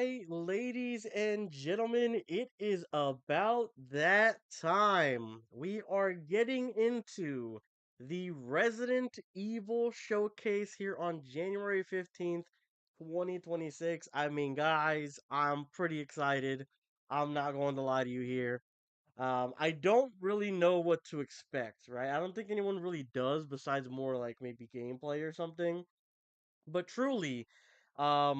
right, ladies and gentlemen, it is about that time. We are getting into the Resident Evil showcase here on January 15th, 2026. I mean, guys, I'm pretty excited. I'm not going to lie to you here. I don't really know what to expect, right? I don't think anyone really does, besides more like maybe gameplay or something. But truly, I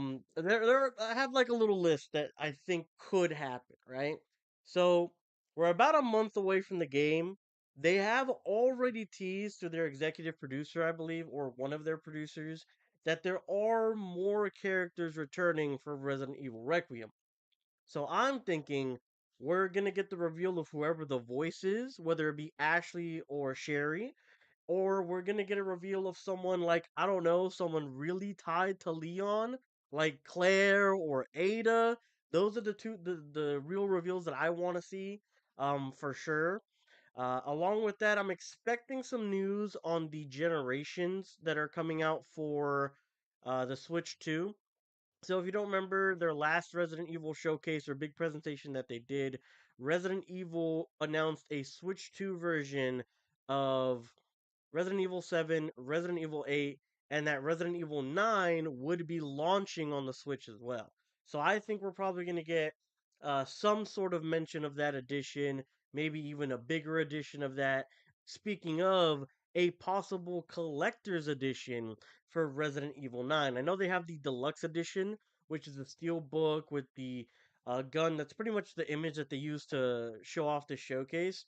have like a little list that I think could happen, right? So we're about a month away from the game. They have already teased to their executive producer, I believe, or one of their producers, that there are more characters returning for Resident Evil Requiem. So I'm thinking we're gonna get the reveal of whoever the voice is, whether it be Ashley or Sherry, or we're gonna get a reveal of someone like, I don't know, someone really tied to Leon, like Claire or Ada. Those are the real reveals that I want to see, for sure. Along with that, I'm expecting some news on the generations that are coming out for the Switch 2. So if you don't remember their last Resident Evil showcase or big presentation that they did, Resident Evil announced a Switch 2 version of Resident Evil 7, Resident Evil 8, and that Resident Evil 9 would be launching on the Switch as well. So I think we're probably going to get some sort of mention of that edition, maybe even a bigger edition of that. Speaking of a possible collector's edition for Resident Evil 9, I know they have the deluxe edition, which is the steel book with the gun that's pretty much the image that they use to show off the showcase.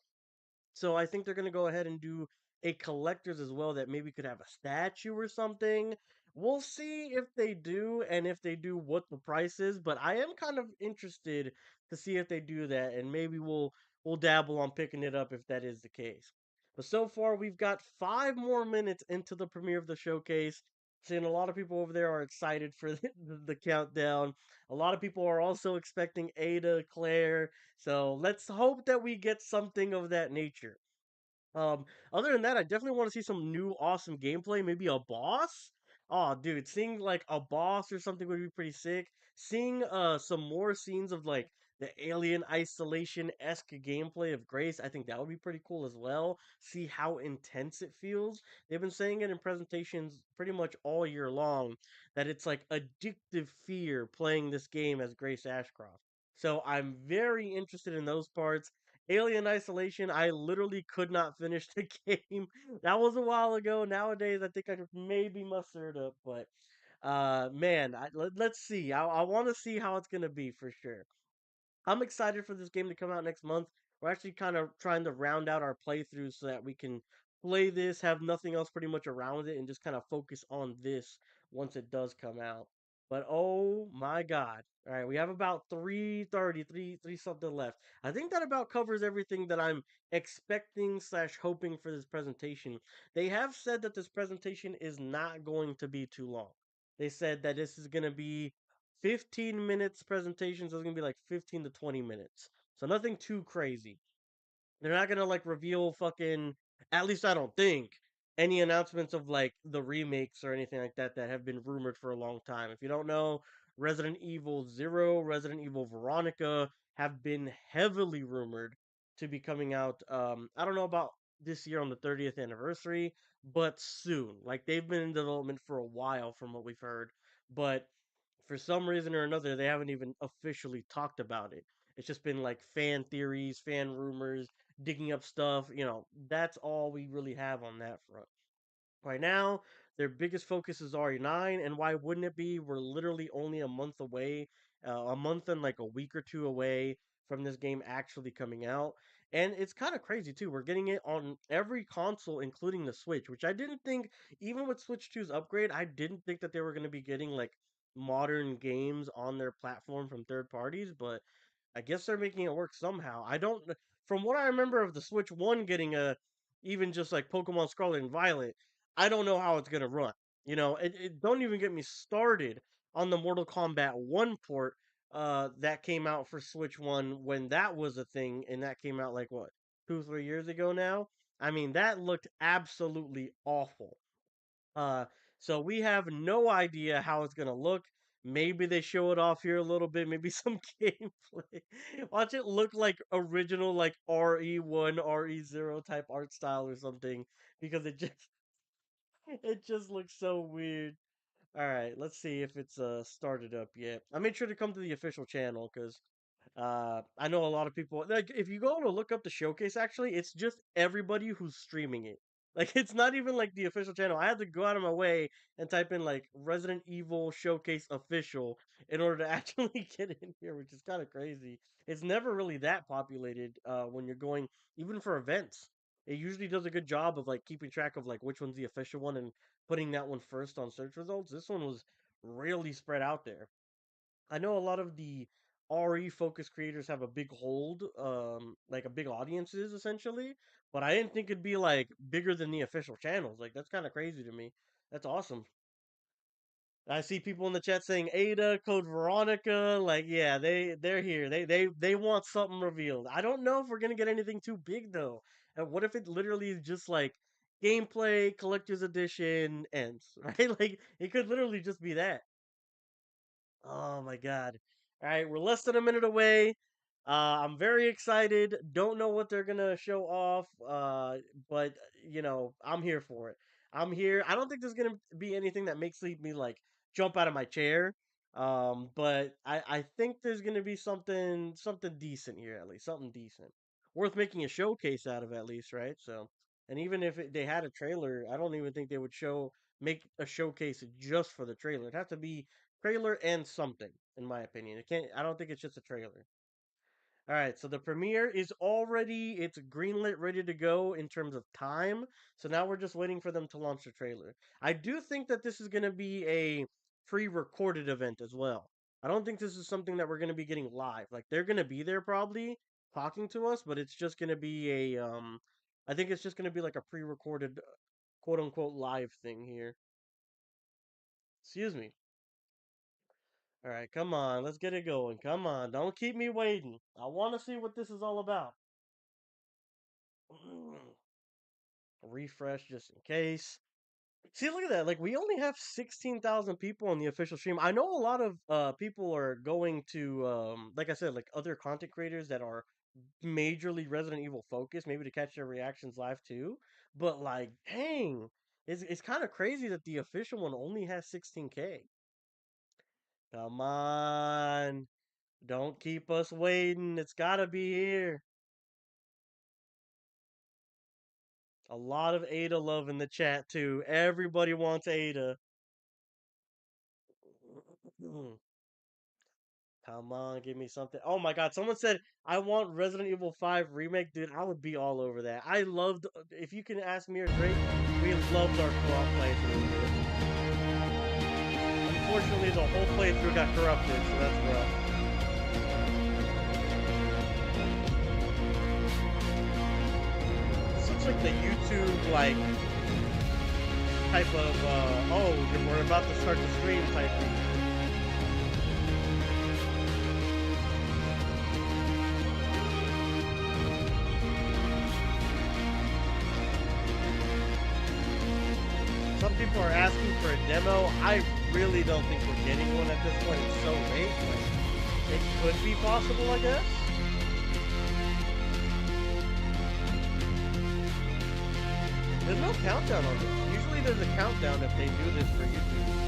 So I think they're gonna go ahead and do a collector's as well that maybe could have a statue or something. We'll see if they do, and if they do, what the price is. But I am kind of interested to see if they do that, and maybe we'll dabble on picking it up if that is the case. But so far, we've got 5 more minutes into the premiere of the showcase. Seeing a lot of people over there are excited for the countdown. A lot of people are also expecting Ada, Claire, so let's hope that we get something of that nature. Um, Other than that, I definitely want to see some new awesome gameplay. Maybe a boss. Oh, dude, seeing like a boss or something would be pretty sick. Seeing some more scenes of like the alien isolation esque gameplay of Grace, I think that would be pretty cool as well. See how intense it feels. They've been saying it in presentations pretty much all year long that it's like addictive fear playing this game as Grace Ashcroft. So I'm very interested in those parts. Alien Isolation, I literally could not finish the game. That was a while ago. Nowadays, I think I could maybe muster it up, but man, let's see. I want to see how it's gonna be for sure. I'm excited for this game to come out next month. We're actually kind of trying to round out our playthrough so that we can play this, have nothing else pretty much around it, and just kind of focus on this once it does come out. But oh my god. All right, we have about 3:30, 3 something left. I think that about covers everything that I'm expecting slash hoping for this presentation. They have said that this presentation is not going to be too long. They said that this is going to be 15 minutes presentation, so it's gonna be like 15 to 20 minutes. So nothing too crazy. They're not gonna like reveal fucking, at least I don't think, any announcements of like the remakes or anything like that that have been rumored for a long time. If you don't know, Resident Evil 0, Resident Evil Veronica have been heavily rumored to be coming out. I don't know about this year on the 30th anniversary, but soon. Like they've been in development for a while from what we've heard, but for some reason or another, they haven't even officially talked about it. It's just been like fan theories, fan rumors, digging up stuff. That's all we really have on that front. Right now, their biggest focus is RE9, and why wouldn't it be? We're literally only a month away, a month and like a week or two away from this game actually coming out. And it's kind of crazy too. We're getting it on every console, including the Switch, which I didn't think, even with Switch 2's upgrade, I didn't think that they were going to be getting like modern games on their platform from third parties, but I guess they're making it work somehow. I don't, from what I remember of the Switch 1 getting a, even just like Pokemon Scarlet and Violet, I don't know how it's gonna run. It don't even get me started on the Mortal Kombat 1 port that came out for Switch 1 when that was a thing, and that came out like what, 2, 3 years ago now. I mean, that looked absolutely awful. Uh, so we have no idea how it's gonna look. Maybe they show it off here a little bit. Maybe some gameplay. Watch it look like original, like RE1, RE0 type art style or something, because it just looks so weird. All right, let's see if it's started up yet. I made sure to come to the official channel because I know a lot of people like if you go to look up the showcase actually, it's just everybody who's streaming it. Like it's not even like the official channel. I had to go out of my way and type in like Resident Evil Showcase official in order to actually get in here, which is kind of crazy. It's never really that populated when you're going even for events. It usually does a good job of like keeping track of like which one's the official one and putting that one first on search results. This one was really spread out there. I know a lot of the RE focused creators have a big hold, like a big audiences essentially, but I didn't think it'd be like bigger than the official channels. Like that's kind of crazy to me. That's awesome. I see people in the chat saying Ada, Code Veronica, like yeah, they're here. They want something revealed. I don't know if we're gonna get anything too big though. And what if it literally is just like gameplay, collector's edition, ends, right? Like it could literally just be that. Oh my god. All right, we're less than a minute away. I'm very excited. Don't know what they're gonna show off, but I'm here for it. I'm here. I don't think there's gonna be anything that makes me like jump out of my chair. But I think there's gonna be something decent here at least, something decent, worth making a showcase out of at least, right? So, and even if they had a trailer, I don't even think they would make a showcase just for the trailer. It'd have to be trailer and something, in my opinion. It can't. I don't think it's just a trailer. All right, so the premiere is it's greenlit, ready to go in terms of time. So now we're just waiting for them to launch the trailer. I do think that this is going to be a pre-recorded event as well. I don't think this is something that we're going to be getting live. Like they're going to be there probably talking to us, but it's just going to be I think it's just going to be like a pre-recorded quote unquote live thing here. Excuse me. All right, come on, let's get it going. Come on, don't keep me waiting. I want to see what this is all about. Refresh just in case. See, look at that. Like we only have 16,000 people on the official stream. I know a lot of people are going to like I said, like other content creators that are majorly Resident Evil focused, maybe to catch their reactions live too. But like, dang, it's kind of crazy that the official one only has 16K. Come on. Don't keep us waiting. It's gotta be here. A lot of Ada love in the chat too. Everybody wants Ada. Come on, give me something. Oh my god, someone said I want Resident Evil 5 remake. Dude, I would be all over that. I loved if you can ask me or Drake, we loved our co-op playthrough. Unfortunately the whole playthrough got corrupted, so that's rough. Like the YouTube type of oh we're about to start the stream type thing. Some people are asking for a demo. I really don't think we're getting one at this point. It's so late. Like, it could be possible, I guess. There's no countdown on this. Usually there's a countdown if they do this for YouTube.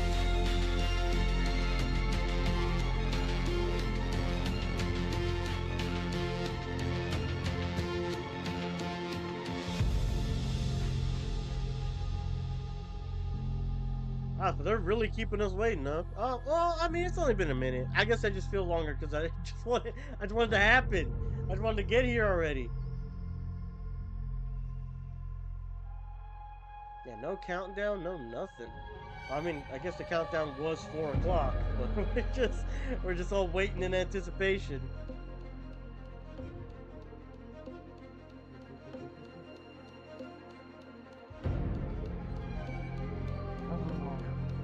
Ah, so they're really keeping us waiting, huh? Oh, well, I mean, it's only been a minute. I guess I just feel longer because I just wanted it to happen. I just wanted to get here already. Yeah, no countdown, no nothing. I mean, I guess the countdown was 4 o'clock, but we're just all waiting in anticipation.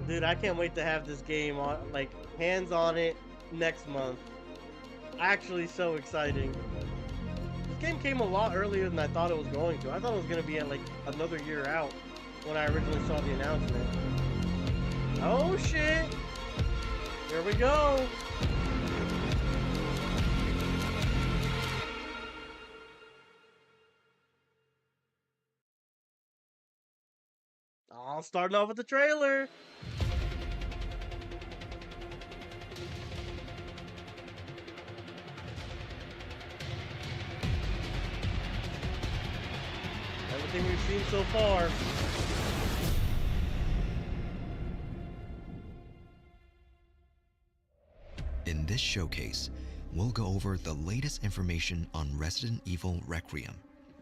Dude, I can't wait to have this game on, like, hands on it next month. Actually, so exciting. This game came a lot earlier than I thought it was going to. I thought it was going to be at, like, another year out when I originally saw the announcement. Oh, shit! Here we go. Oh, starting off with the trailer. Everything we've seen so far. In this showcase, we'll go over the latest information on Resident Evil Requiem,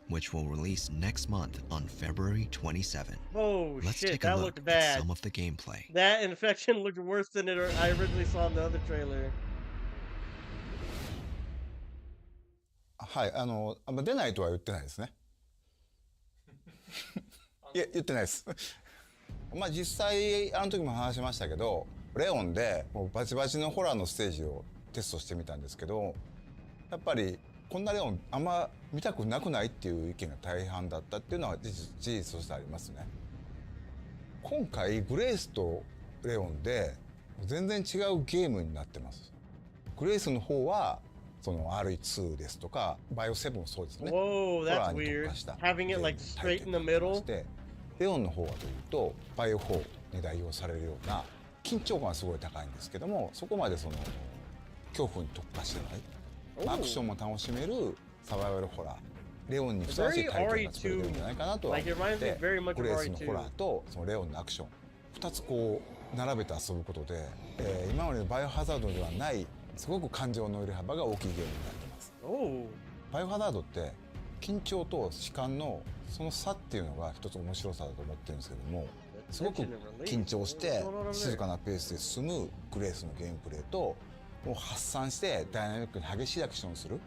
which will release next month on February 27. Oh Let's shit, take a that look looked at bad. some of the gameplay. That infection looked worse than I originally saw in the other trailer. はい、出ないとは言ってないですね。いや、言ってないです。まあ実際あの時も話しましたけど、レオンでもうバチバチのホラーのステージをテストしてみたんですけど、やっぱりこんなレオンあんま見たくなくないっていう意見が大半だったっていうのは事実としてありますね。今回グレイスとレオンで全然違うゲームになってます。グレイスの方はその R2 ですとかバイオ7もそうですね。Whoa, that's weird. Having it like straight in the middle. レオンの方はというとバイオ4に代表されるような緊張感はすごい高いんですけども、そこまでその恐怖に特化してない、アクションも楽しめるサバイバルホラー、レオンにふさわしいタイトルが作れてるんじゃないかなとは思って、グレースのホラーとそのレオンのアクション2つこう並べて遊ぶことで、今までのバイオハザードではないすごく感情の揺れ幅が大きいゲームになってます。バイオハザードって緊張と弛緩のその差っていうのが一つ面白さだと思ってるんですけども、すごく緊張して静かなペースで進むグレースのゲームプレイと、もう発散してダイナミックに激しいアクションをする、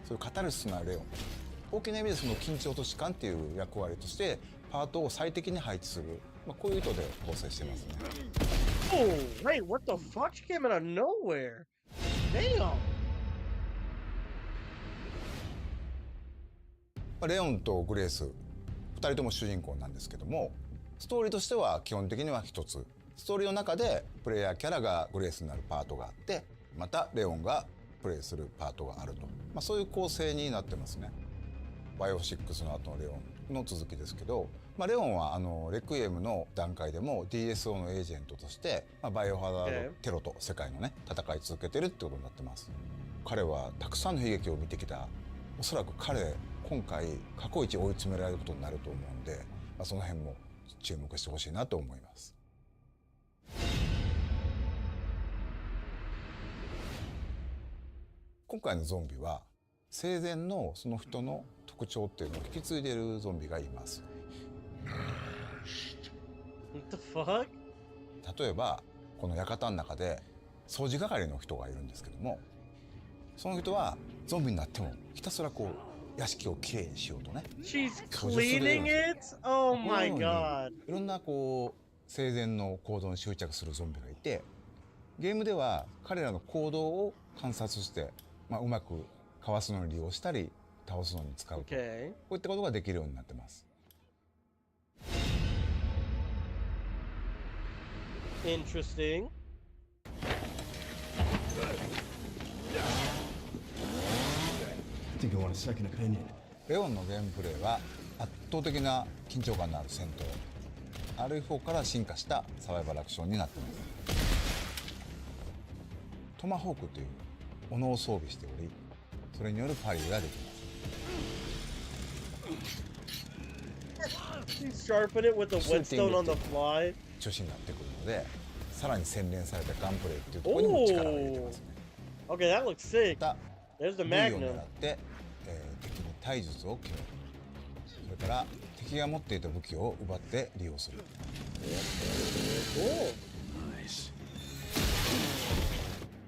そういうカタルシスなレオン、大きな意味でその緊張と弛緩っていう役割としてパートを最適に配置する、こういう意図で構成してますね。Oh, wait, what the fuck? She came out of nowhere. Damn. レオンとグレース2人とも主人公なんですけども、ストーリーとしては基本的には一つ、ストーリーの中でプレイヤーキャラがグレースになるパートがあって、またレオンがプレイするパートがあると、そういう構成になってますね。バイオ6の後のレオンの続きですけど、レオンはレクイエムの段階でも DSO のエージェントとして、バイオハザードテロと世界のね戦い続けてるってことになってます。彼はたくさんの悲劇を見てきた。おそらく彼今回過去一追い詰められることになると思うんで、その辺も注目してほしいなと思います。今回のゾンビは生前のその人の特徴っていうのを引き継いでいるゾンビがいます。What the fuck? 例えばこの館の中で掃除係の人がいるんですけども、その人はゾンビになってもひたすらこう屋敷をきれいにしようとね。She's cleaning it? Oh my god. いろんなこう生前の行動に執着するゾンビがいて、ゲームでは彼らの行動を観察して、うまくかわすのに利用したり倒すのに使うと、こういったことができるようになってます。Interesting. I think I want a second opinion. レオンのゲームプレイは圧倒的な緊張感のある戦闘、RE4 から進化したサバイバルアクションになっています。トマホークという斧を装備しており、それによるパリができます。Sharpen it with the whetstone on the fly. 中心になってくるので、さらに洗練されたガンプレイっていうところにも力を入れてますね。Okay, that looks sick. また There's the 武器を magnum. 狙って、敵に体術を決める。それから敵が持っていた武器を奪って利用する。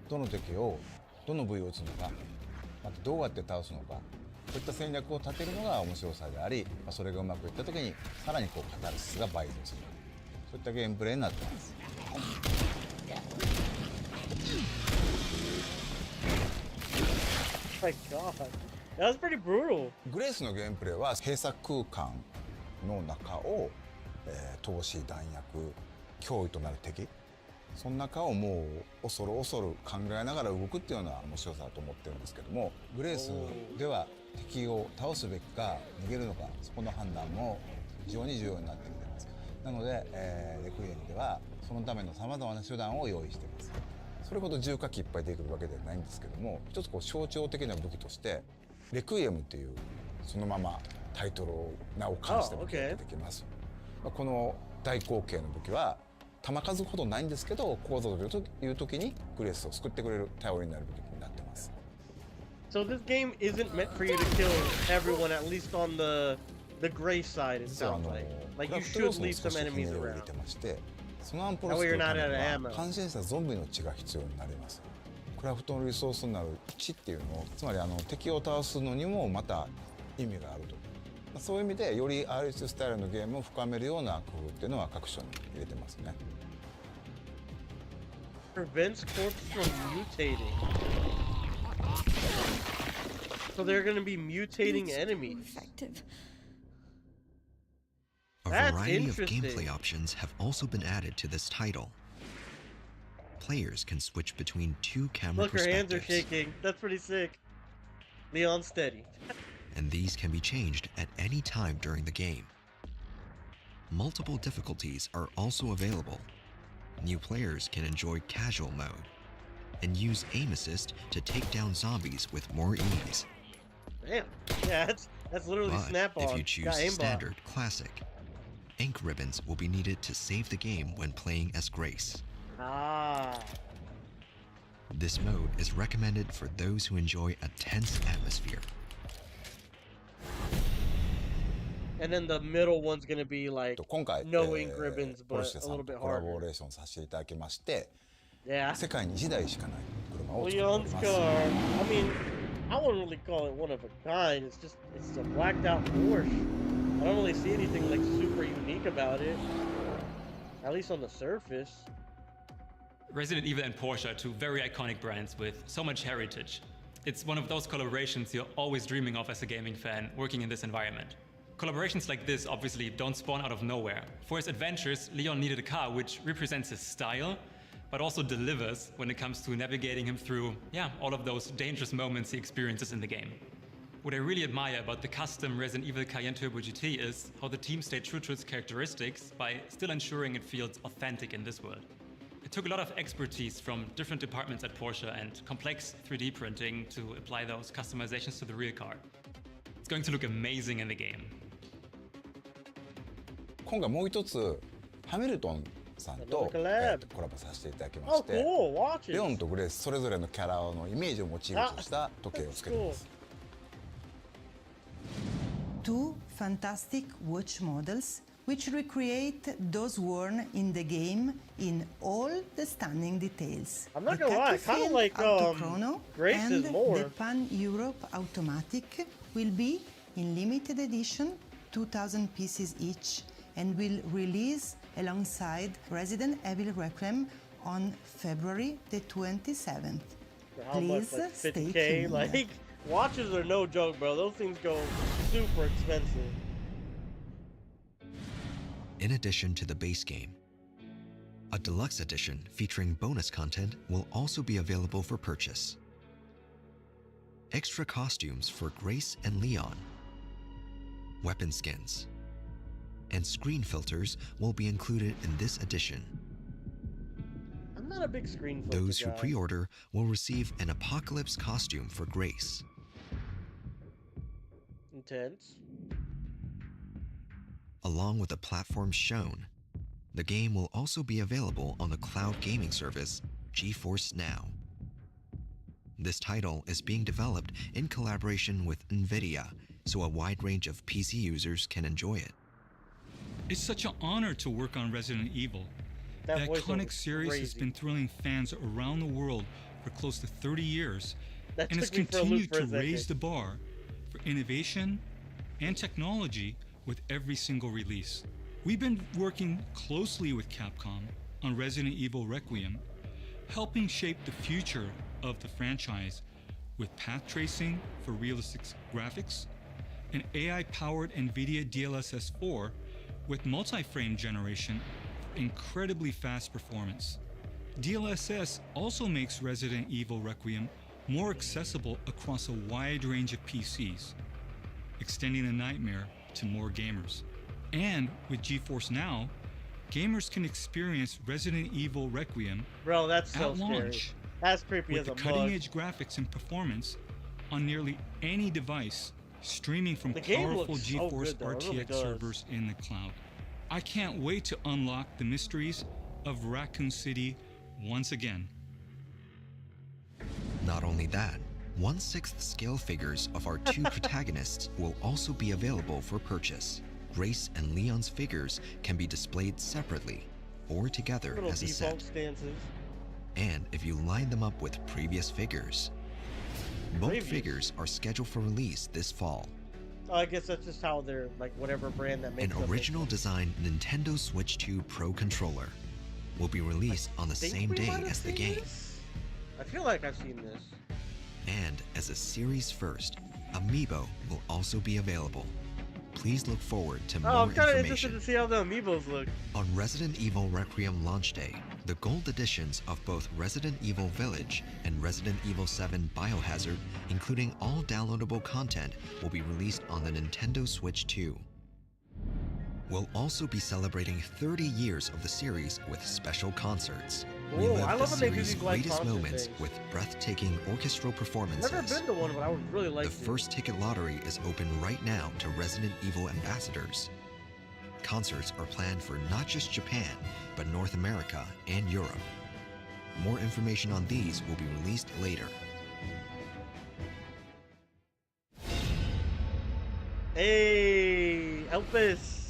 どの敵をどの部位を撃つのか、またどうやって倒すのか、こういった戦略を立てるのが面白さであり、それがうまくいった時にさらにこうカタルシスが倍増する、そういったゲームプレイになっています。My god, that was pretty brutal. グレースのゲームプレイは閉鎖空間の中を、投資弾薬脅威となる敵その中をもう恐る恐る考えながら動くっていうような面白さだと思ってるんですけども、グレースでは敵を倒すべきか逃げるのか、そこの判断も非常に重要になってきています。なので、レクイエムではそのためのさまざまな手段を用意しています。それほど重火器いっぱい出てくるわけではないんですけども、一つこう象徴的な武器としてレクイエムっていうそのままタイトルを名を冠した武器が出てきます。この大口径の武器は弾数ほどないんですけど、構造という時にグレースを救ってくれる頼りになる武器になってます。So this game isn't meant for you to kill everyone, at least on the gray side, it 実は sounds like. ク Like ラ you フト要 should 素に leave 少 some しひね enemies りを入れ around. てまして、そのアンポロ That を way 作 you're るた not め out に of は ammo. 感染したゾンビの血が必要になります。クラフトのリソースになる血っていうのを、つまり敵を倒すのにもまた意味があると。そういう意味でより RS スタイルのゲームを深めるような工夫っていうのは各所に入れてますね。Prevents corpse from mutating. So they're gonna be mutating enemies. Effective. A That's variety of interesting. gameplay options have also been added to this title. Players can switch between two camera Look, her hands are perspectives, shaking. That's pretty sick. Leon steady. and these can be changed at any time during the game. Multiple difficulties are also available. New players can enjoy casual mode and use aim assist to take down zombies with more ease. Damn. Yeah, that's literally But snap on. if you choose standard classic, ink ribbons will be needed to save the game when playing as Grace. Ah. This mode is recommended for those who enjoy a tense atmosphere. And then the middle one's gonna be like 今回、 no ink ribbons, ポル but シェ a さ little んと bit コラボ harder. レーションさせていただきまして、 Yeah. 世界に1台しかない車を作っており Leon's ます。 car. I mean, I wouldn't really call it one of a kind. It's a blacked out Porsche. I don't really see anything like super unique about it. At least on the surface. Resident Evil and Porsche are two very iconic brands with so much heritage. It's one of those collaborations you're always dreaming of as a gaming fan working in this environment. Collaborations like this obviously don't spawn out of nowhere. For his adventures, Leon needed a car which represents his style, but also delivers when it comes to navigating him through, all of those dangerous moments he experiences in the game. What I really admire about the custom Resident Evil Cayenne Turbo GT is how the team stayed true to its characteristics by still ensuring it feels authentic in this world. It took a lot of expertise from different departments at Porsche and complex 3D printing to apply those customizations to the real car. It's going to look amazing in the game. 今回もう一つハミルトンさんと、 Another collab. コラボさせていただきま Oh, して、 cool. Watches. レオンとグレースそれぞれのキャラのイメージをモチーフとした時計をつけています。 Two fantastic watch models which recreate those worn in the game in all the stunning details. I'm not The gonna lie, I kinda Tachyphil like, Autochrono Grace's and more. the Pan Europe Automatic will be in limited edition, 2,000 pieces each, and will release alongside Resident Evil Requiem on February the 27th. For how much? Please Like stay 50K? tuned. Like, watches are no joke, bro. Those things go super expensive. In addition to the base game, a deluxe edition featuring bonus content will also be available for purchase. Extra costumes for Grace and Leon, weapon skins, and screen filters will be included in this edition. I'm not a big screen filter Those who guy. pre-order will receive an apocalypse costume for Grace. Intense. Along with the platforms shown, the game will also be available on the cloud gaming service GeForce Now. This title is being developed in collaboration with NVIDIA, so a wide range of PC users can enjoy it. It's such an honor to work on Resident Evil. That The voiceover iconic is series has crazy. been thrilling fans around the world for close to 30 years, That and has took me for a loop continued for a to second. raise the bar for innovation and technology with every single release. We've been working closely with Capcom on Resident Evil Requiem, helping shape the future of the franchise with path tracing for realistic graphics, and AI-powered NVIDIA DLSS 4 with multi-frame generation for incredibly fast performance. DLSS also makes Resident Evil Requiem more accessible across a wide range of PCs, extending the nightmare to more gamers. And with GeForce Now, gamers can experience Resident Evil Requiem Bro, that's so at scary. launch That's creepy with as the a mug. cutting-edge graphics and performance on nearly any device, streaming from The game powerful looks so GeForce good, though. It really RTX does. servers in the cloud. I can't wait to unlock the mysteries of Raccoon City once again. Not only that, 1/6 scale figures of our two protagonists will also be available for purchase. Grace and Leon's figures can be displayed separately or together Little as a default set. stances. And if you line them up with previous figures, both Previous? figures are scheduled for release this fall. Oh, I guess that's just how they're like whatever brand that makes An them make original them. design Nintendo Switch 2 Pro controller will be released on the Think same we day might have as the seen game. this? I feel like I've seen this. And as a series first, Amiibo will also be available. Please look forward to Oh, I'm more kind of interested information. to see how the amiibos look. On Resident Evil Requiem launch day, the gold editions of both Resident Evil Village and Resident Evil 7 Biohazard, including all downloadable content, will be released on the Nintendo Switch 2. We'll also be celebrating 30 years of the series with special concerts. Cool. I Relive the love when they do series' these live greatest concert moments things. with breathtaking orchestral performances. Never been to one, but I would really like The to. first ticket lottery is open right now to Resident Evil ambassadors. Concerts are planned for not just Japan, but North America and Europe. More information on these will be released later. Hey, Elpis.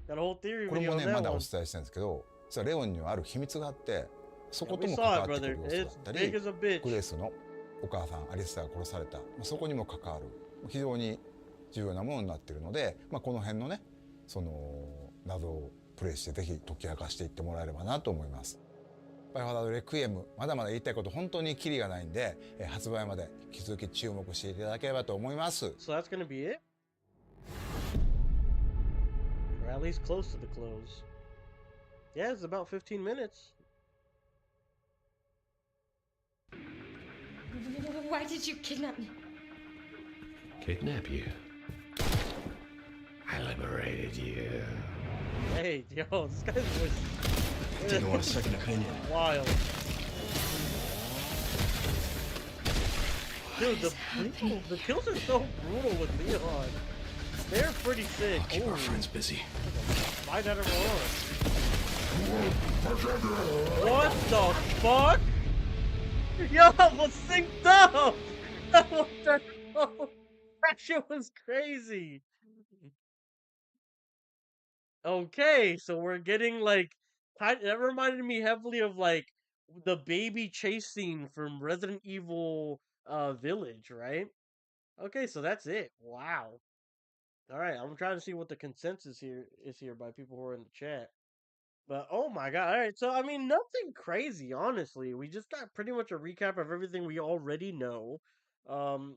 Got a whole theory これ video も on ねま that だお one. 伝えしたいんですけど、実はレオンにはある秘密があって、そこ Yeah, と we も saw 関 it, わってく brother. る要素だ It's ったり、 big as a bitch. グレースのお母さんアリスタが殺された、そこにも関わる非常に重要なものになっているので、この辺のねその謎をプレイしてぜひ解き明かしていってもらえればなと思います。バイオハザードレクイエム、まだまだ言いたいこと本当にキリがないんで、発売まで引き続き注目していただければと思います。 So that's gonna be it? Or at least close to the close. Yeah, it's about 15 minutes. Why did you kidnap me? Kidnap you? I liberated you. Hey, yo, this guy's voice Think I want a second opinion. is wild. Dude, the kills are so brutal with Leon. They're pretty sick. I'll keep Ooh, our friends busy. bite out of her arm. What the fuck? Yo, what's synced up? What the fuck? That shit was crazy. Okay, so we're getting like that reminded me heavily of like the baby chase scene from Resident Evil Village, right? Okay, so that's it. Wow. All right, I'm trying to see what the consensus here is here by people who are in the chat. But oh my god. All right, so I mean nothing crazy, honestly. We just got pretty much a recap of everything we already know. Um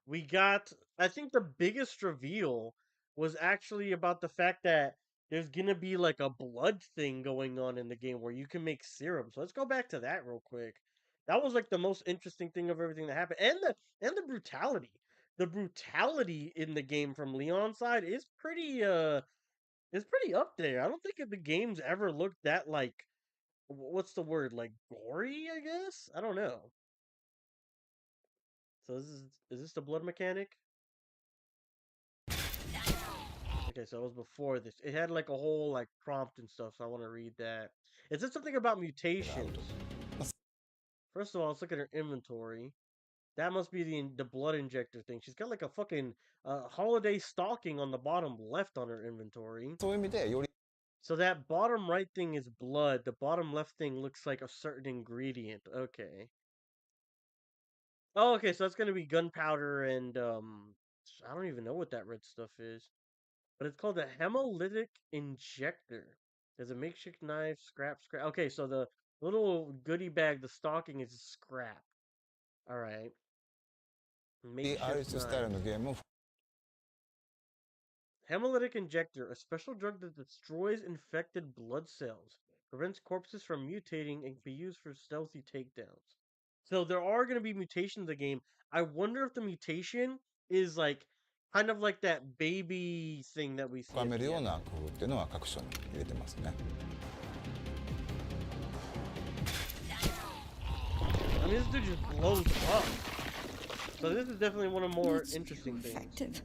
we got I think the biggest reveal was actually about the fact that there's going to be like a blood thing going on in the game where you can make serum. So let's go back to that real quick. That was like the most interesting thing of everything that happened. And the brutality. The brutality in the game from Leon's side is pretty up there. I don't think the game's ever looked that like what's the word, like gory, I guess. I don't know. So is this the blood mechanic? Okay, so it was before this. It had like a whole like prompt and stuff, so I want to read that. It said something about mutations. First of all, let's look at her inventory. That must be the blood injector thing. She's got like a fucking holiday stocking on the bottom left on her inventory. そういう意味でより So that bottom right thing is blood. The bottom left thing looks like a certain ingredient. Okay. Oh, okay, so that's gonna be gunpowder and I don't even know what that red stuff is. But it's called a hemolytic injector. There's a makeshift knife, scrap. Okay, so the little goodie bag, the stocking is scrap. All right. Makeshift RS スタイル knife. のゲームを Hemolytic injector, a special drug that destroys infected blood cells. Prevents corpses from mutating and can be used for stealthy takedowns. So there are going to be mutations in the game. I wonder if the mutation is like kind of like that baby thing that we see 深 at める the よう end. な工夫っていうのは各所に入れてますね。I mean, this dude just blows up. So this is definitely one of the more interesting things. Effective.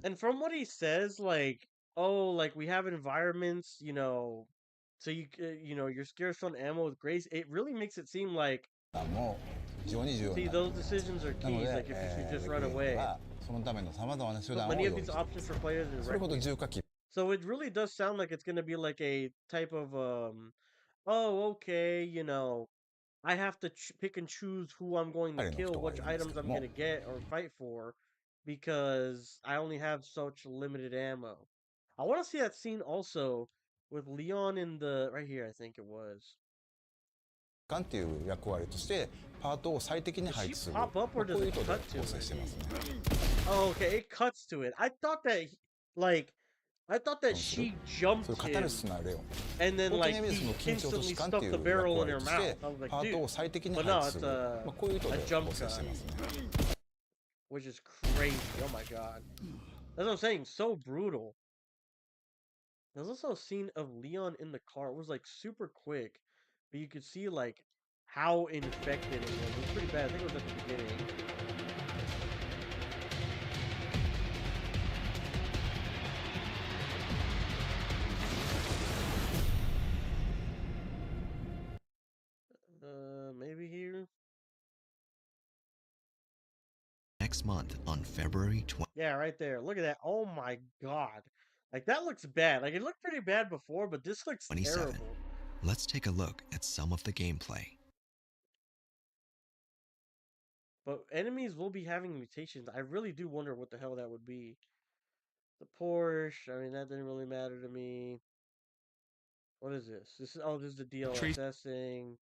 And from what he says, like, oh, like we have environments, so you're scarce on ammo with grace. It really makes it seem like, もう非常に重要 see, になる those decisions are なの keys. で、 Like if you should just レ run クイエム away. はそのためのさまざまな手 But 段を many 用 of 意 these している options for players is それこそ Requiem. 重火器 So it really does sound like it's gonna be like a type of oh, okay, I have to pick and choose who I'm going to 彼の kill, 人がい which るんですけ items ど I'm も gonna get or fight for, because I only have such limited ammo. I want to see that scene also with Leon in the right here. I think it was. ガンっていう役割としてパートを最適に Does 配 she 置する、 pop up or こ does ういう it 意図で cut to 構成 it? してますね。 Oh, okay, it cuts to it. Like, I thought that she そ jumped ういうカタル him シスな例を and then 本当に like 意味でそ he の緊張と instantly 弛緩って stuck い the う役 barrel in 割 her とし mouth. て I was like, パート dude, を最適に but 配 no, 置す it's る、こういう意図 a で jump 構成して cut, ますね。 which is crazy. Oh my god, that's what I'm saying. So brutal. There's also a scene of Leon in the car. It was like super quick, but you could see like how infected it was. It was pretty bad. I think it was at the beginning. Maybe here. Next month on February 20th. Yeah, right there. Look at that. Oh my god. Like that looks bad. Like it looked pretty bad before, but this looks 27. terrible. Let's take a look at some of the gameplay. But enemies will be having mutations. I really do wonder what the hell that would be. The Porsche, I mean that didn't really matter to me. What is this? This is the DLSS thing.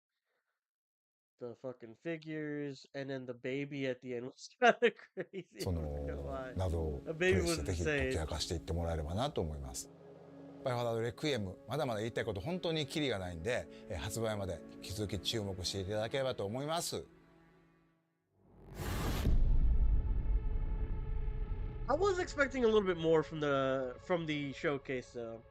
The fucking figures, and then the baby at the end was kind of crazy. そ I'm not gonna の lie. 謎を The プ baby レイして was ぜひ解き insane. 明かしていってもらえればなと思います。バイオハザードレクイエムまだまだ言いたいこと本当にキリがないんで、発売まで引き続き注目していただければと思います。I was expecting a little bit more from the showcase though.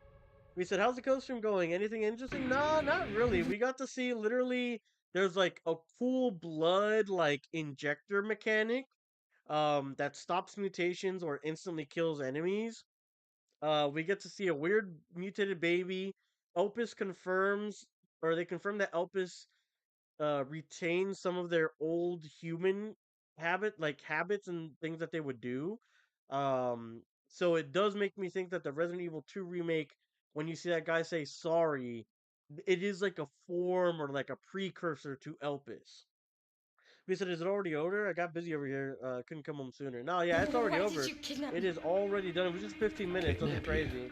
We said, "How's the costume going? Anything interesting?" Nah, not really. We got to see literally there's like a cool blood like injector mechanic that stops mutations or instantly kills enemies. We get to see a weird mutated baby. Elpis confirms or they confirm that Elpis retain some of their old human habits and things that they would do. So it does make me think that the Resident Evil 2 remake, when you see that guy say sorry, it is like a form or like a precursor to Elpis. We said, is it already over? I got busy over here. Couldn't come home sooner. No, yeah, it's already Why over. did you kidnap It me? is already done. It was just 15 minutes. Nothing Kidnap you. crazy.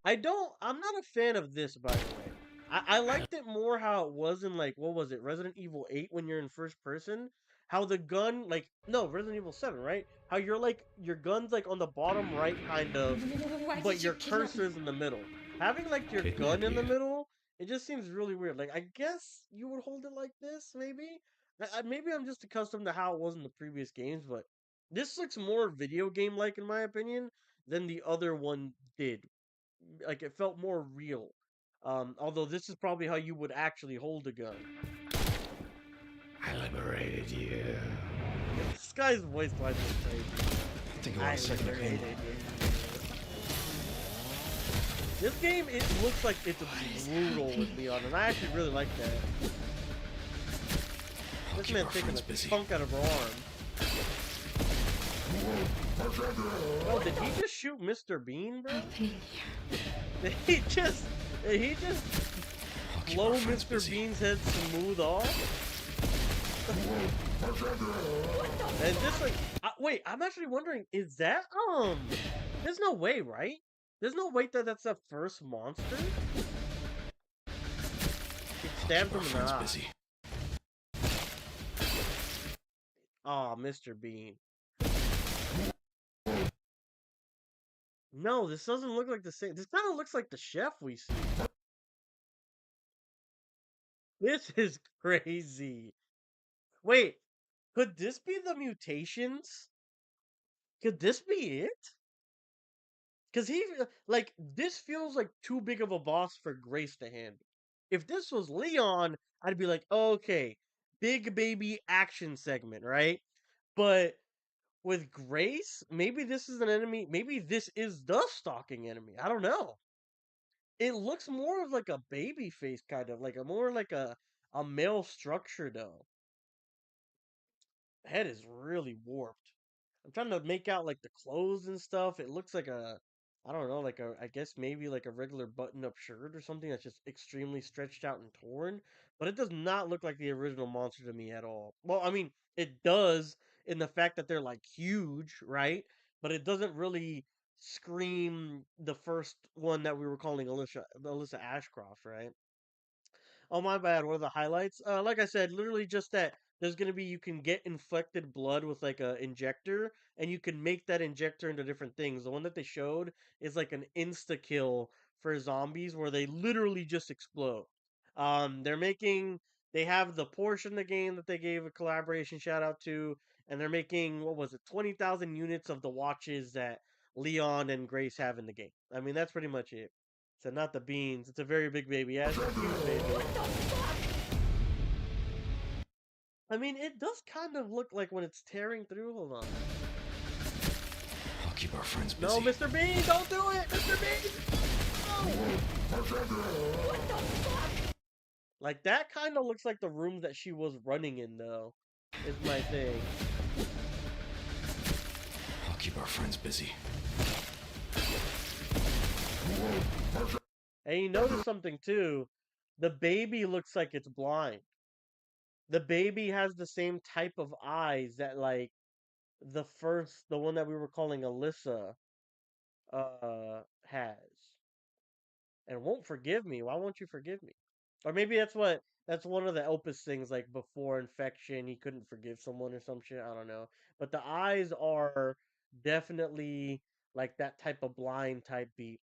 I'm not a fan of this, by the way. I liked it more how it was in like, what was it, Resident Evil 8 when you're in first person? How the gun, like, no, Resident Evil 7, right? How you're like, your gun's like on the bottom right, kind of, Why but did you your kidnap me? cursor's in the middle. Having like your Kidnap gun in the you. middle, it just seems really weird. Like, I guess you would hold it like this, maybe? Maybe I'm just accustomed to how it was in the previous games, but this looks more video game like, in my opinion, than the other one did. Like it felt more real. Although this is probably how you would actually hold a gun. I liberated you. This guy's voice line is crazy. I think I want a second opinion. This game, it looks like it's brutal with Leon, and I actually really like that. I'll This keep man's our taking friends the busy. chunk out of her arm. Oh, did he just shoot Mr. Bean, bro? Happening here. Did he just I'll keep blow our friends Mr. busy. Bean's head smooth off? And just like, wait, I'm actually wondering, is that, there's no way, right? There's no way that that's the first monster? He I'll stabbed keep our him in the friends eye. busy. Oh, Mr. Bean. No, this doesn't look like the same. This kind of looks like the chef we see. This is crazy. Wait, could this be the mutations? Could this be it? Because like, this feels like too big of a boss for Grace to handle. If this was Leon, I'd be like, okay, big baby action segment, right? But with Grace, maybe this is an enemy. Maybe this is the stalking enemy. I don't know. It looks more of like a baby face, kind of like a more like a male structure, though. Head is really warped. I'm trying to make out like the clothes and stuff. It looks like I don't know, like I guess maybe like a regular button-up shirt or something that's just extremely stretched out and torn. But it does not look like the original monster to me at all. Well, I mean, it does in the fact that they're like huge, right? But it doesn't really scream the first one that we were calling Alyssa Ashcroft, right? Oh, my bad. What are the highlights? Like I said, literally just that there's gonna be you can get inflected blood with like a injector, and you can make that injector into different things. The one that they showed is like an insta kill for zombies where they literally just explode. They're making they have the portion of the game that they gave a collaboration shout out to, and they're making what was it, 20,000 units of the watches that Leon and Grace have in the game. I mean, that's pretty much it. So not the beans. It's a very big baby. Yeah, it's a huge baby. I mean, it does kind of look like when it's tearing through. Hold on. I'll keep our friends busy. No, Mr. Bean, don't do it, Mr. Bean. Like that kind of looks like the room that she was running in, though. Is my thing. I'll keep our friends busy. And you notice something too. The baby looks like it's blind. The baby has the same type of eyes that like the one that we were calling Alyssa, has. And won't forgive me. Why won't you forgive me? Or maybe that's one of the Elpis things, like before infection, he couldn't forgive someone or some shit. I don't know. But the eyes are definitely like that type of blind type beat.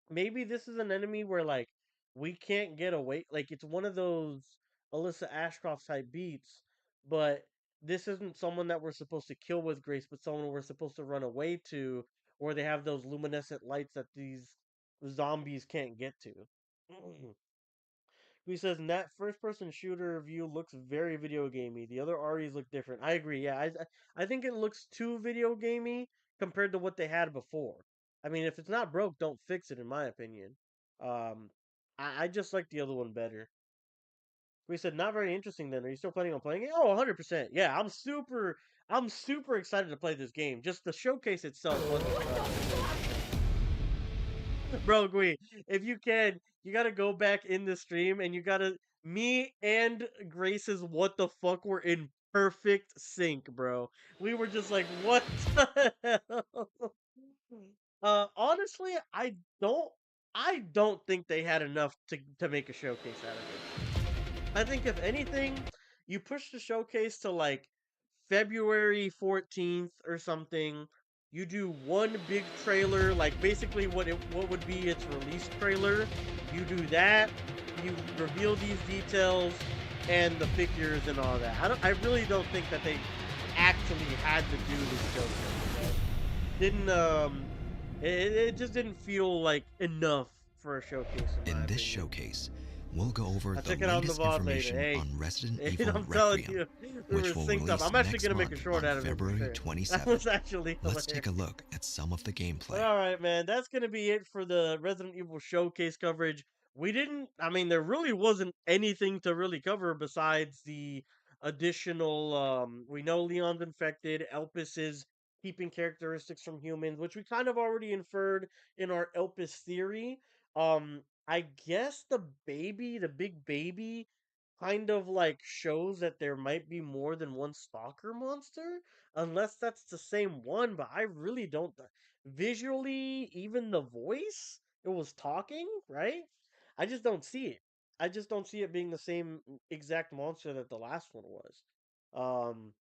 Maybe this is an enemy where like we can't get away. Like it's one of those Alyssa Ashcroft type beats, but this isn't someone that we're supposed to kill with Grace, but someone we're supposed to run away to, or they have those luminescent lights that these zombies can't get to. He says, "In that first-person shooter view looks very video gamey. The other REs look different." I agree. Yeah, I think it looks too video gamey compared to what they had before. I mean, if it's not broke, don't fix it, in my opinion. Um, I just like the other one better. We said, "Not very interesting." Then, are you still planning on playing it? Oh, 100%. Yeah, I'm super excited to play this game. Just the showcase itself was super interesting. Bro, Gui, if you can, you gotta go back in the stream and you gotta me and Grace's what the fuck were in perfect sync, bro. We were just like, what the hell? Honestly, don't I don't think they had enough to make a showcase out of it. I think if anything, you push the showcase to like February 14th or something. You do one big trailer, like basically what would be its release trailer. You do that. You reveal these details and the figures and all that. I really don't think that they actually had to do this showcase. Okay? Didn't it just didn't feel like enough for a showcase in my In this opinion. showcase, we'll go over I'll the check it out on the latest VOD later. information Hey, on Resident Evil I'm telling Requiem, you, we were which will synced up. release I'm actually next gonna make a month short on out of it for February sure. That 27th. was actually Let's take a hilarious. look at some of the But gameplay. all right, man, that's gonna be it for the Resident Evil showcase coverage. We didn't. I mean, there really wasn't anything to really cover besides the additional. We know Leon's infected. Elpis is keeping characteristics from humans, which we kind of already inferred in our Elpis theory. I guess the big baby, kind of like shows that there might be more than one stalker monster, unless that's the same one, but I really don't. Visually, even the voice, it was talking, right? I just don't see it. I just don't see it being the same exact monster that the last one was. Um,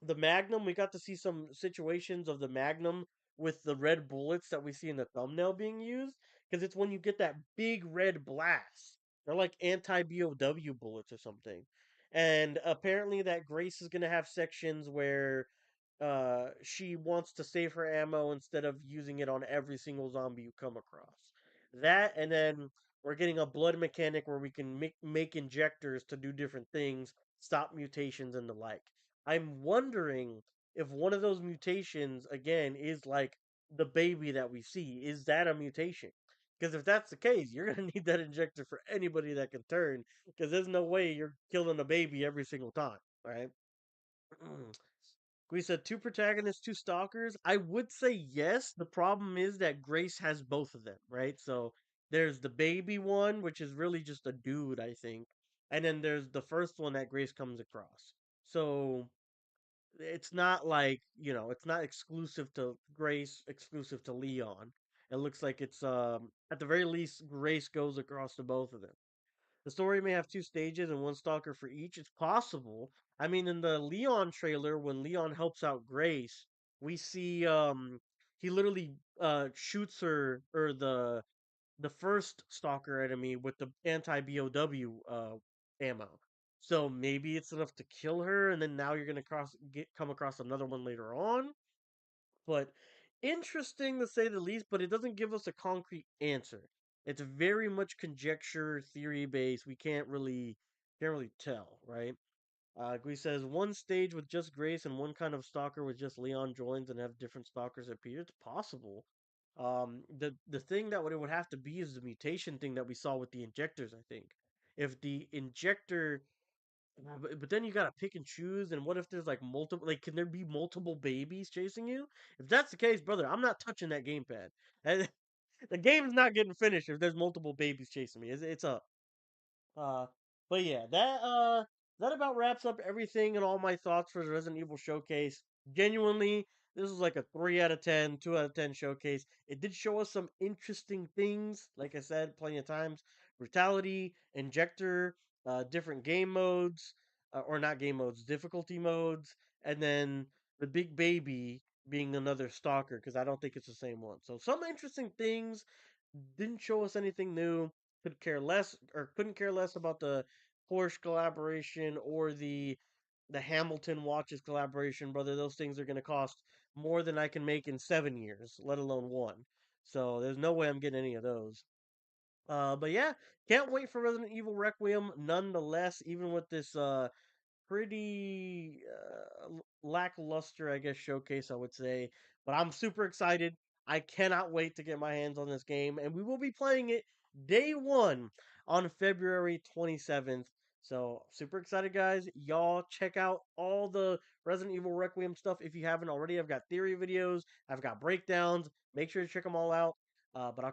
the Magnum, we got to see some situations of the Magnum with the red bullets that we see in the thumbnail being used, because it's when you get that big red blast. They're like anti BOW bullets or something. And apparently that Grace is gonna have sections where she wants to save her ammo instead of using it on every single zombie you come across. That, and then we're getting a blood mechanic where we can make injectors to do different things, stop mutations and the like. I'm wondering if one of those mutations again is like the baby that we see. Is that a mutation? Because if that's the case, you're gonna need that injector for anybody that can turn. Because there's no way you're killing a baby every single time, right? We said two protagonists, two stalkers. I would say yes. The problem is that Grace has both of them, right? So there's the baby one, which is really just a dude, I think. And then there's the first one that Grace comes across. So it's not like, it's not exclusive to Grace, exclusive to Leon. It looks like it's at the very least Grace goes across to both of them. The story may have two stages and one stalker for each. It's possible. I mean, in the Leon trailer, when Leon helps out Grace, we see he literally shoots her or the first stalker enemy with the anti BOW ammo. So maybe it's enough to kill her, and then now you're gonna come across another one later on. But interesting to say the least, but it doesn't give us a concrete answer. It's very much conjecture, theory based. We can't really tell, right? Gui says one stage with just Grace and one kind of stalker with just Leon joins and have different stalkers appear. It's possible. The thing that it would have to be is the mutation thing that we saw with the injectors. I think if the injector but then you gotta pick and choose, and what if there's like multiple? Like, can there be multiple babies chasing you? If that's the case, brother, I'm not touching that gamepad. And the game's not getting finished if there's multiple babies chasing me. It's up. Uh, but yeah, that about wraps up everything and all my thoughts for the Resident Evil showcase. Genuinely, this was like a 3 out of 10, 2 out of 10 showcase. It did show us some interesting things, like I said plenty of times: brutality, injector, different game modes, or not game modes, difficulty modes, and then the big baby being another stalker because I don't think it's the same one. So some interesting things. Didn't show us anything new. Couldn't care less about the Porsche collaboration or the Hamilton watches collaboration, brother. Those things are going to cost more than I can make in 7 years, let alone one. So there's no way I'm getting any of those. But yeah, can't wait for Resident Evil Requiem. Nonetheless, even with this pretty lackluster, I guess, showcase, I would say. But I'm super excited. I cannot wait to get my hands on this game, and we will be playing it day one on February 27th. So, super excited, guys. Y'all check out all the Resident Evil Requiem stuff if you haven't already. I've got theory videos, I've got breakdowns. Make sure to check them all out. But I'll